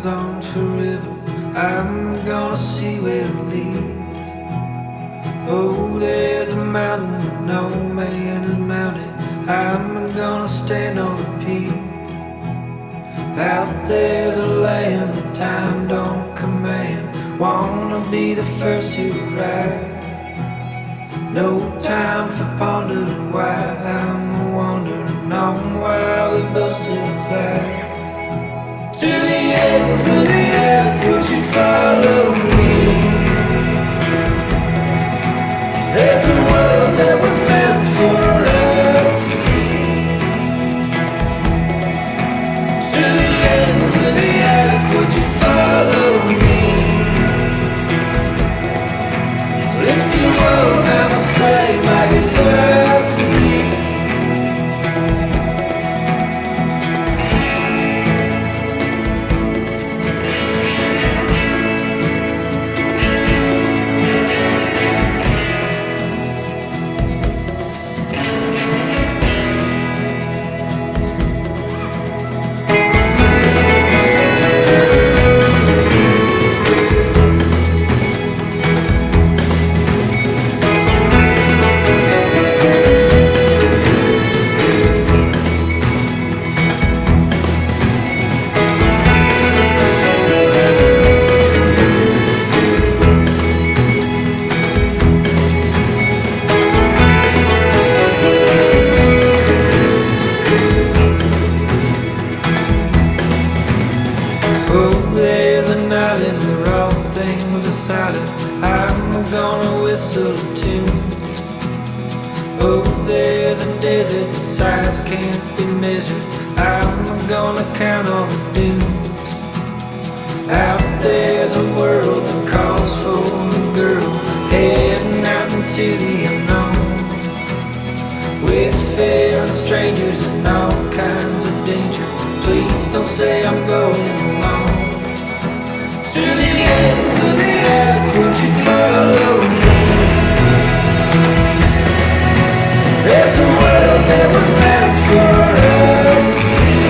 winds on forever. I'm gonna see where it leads. Oh, there's a mountain that no man has mounted. I'm gonna stand on the peak. Out there's a land that time don't command. Wanna be the first to arrive. No time for pondering why. I'm wondering on why we both survive. To the ends of the earth, would you follow me? There's a world that was meant for us to see. To the ends of the earth, would you follow me? If you won't, I will say my goodbyes to me. I'm gonna whistle a tune. Oh, there's a desert that size can't be measured. I'm gonna count all the dunes. Out there's a world that calls for the girl, heading out into the unknown. Wayfaring strangers and all kinds of danger. Please don't say I'm going alone. To the ends of the earth, would you follow me? There's a world that was meant for us to see.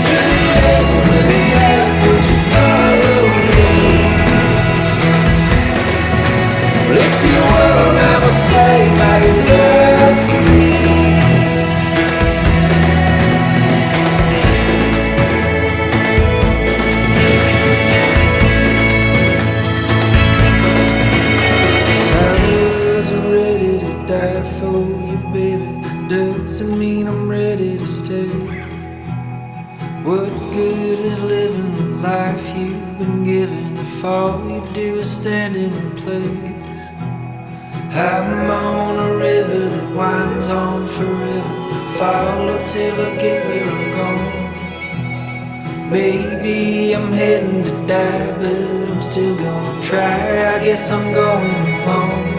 To the ends of the earth, would you follow me? Well, if you won't, I will say my goodbyes to me. For you, baby, doesn't mean I'm ready to stay. What good is living the life you've been given if all you do is stand in place? I'm on a river that winds on forever. Follow till I get where I'm going. Maybe I'm heading to die, but I'm still gonna try. I guess I'm going alone.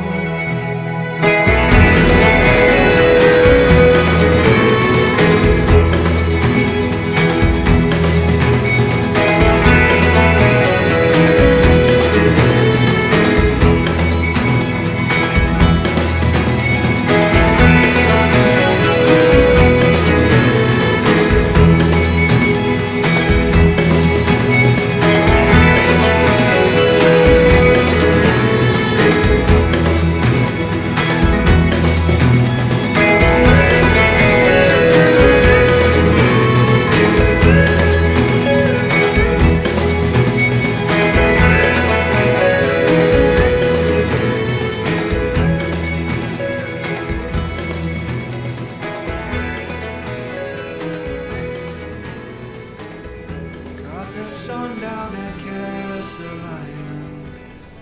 Down at Castle Iron,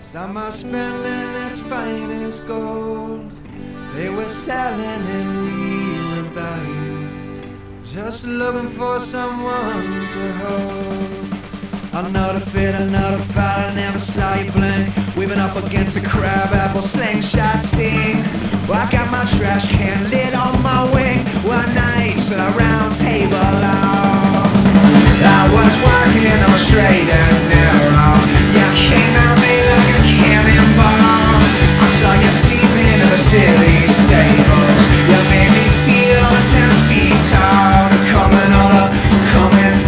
summer smelling its finest gold. They were selling and we were buying, just looking for someone to hold. Another fit, another fight, I never saw you blink. Weaving up against a crab apple slingshot sting. Well, I got my trash can lit on my wing one night to the round table long. I was working on straight and narrow. You came at me like a cannonball. I saw you sleeping in the city stables. You made me feel 10 feet tall. Coming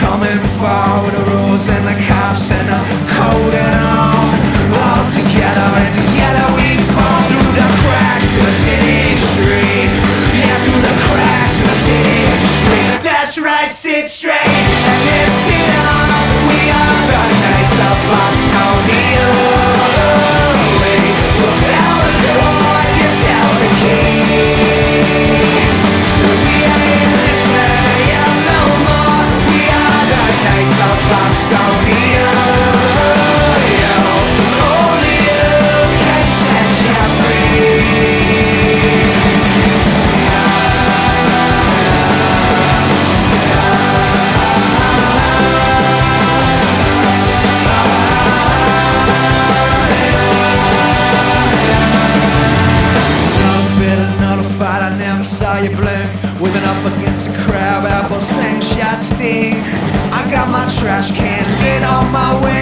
coming for with the rules and the cops and the code and all together in the yellow we fall through the cracks in the city street. Yeah, through the cracks in the city street. That's right, sit straight and listen up. We are the Knights of Bostonia. We'll tell the court, you tell the king. We ain't listening to you no more. We are the Knights of Bostonia. Only you can set you free. I never saw you blink. Whipping up against the crab apple slingshot sting. I got my trash can lid on my way.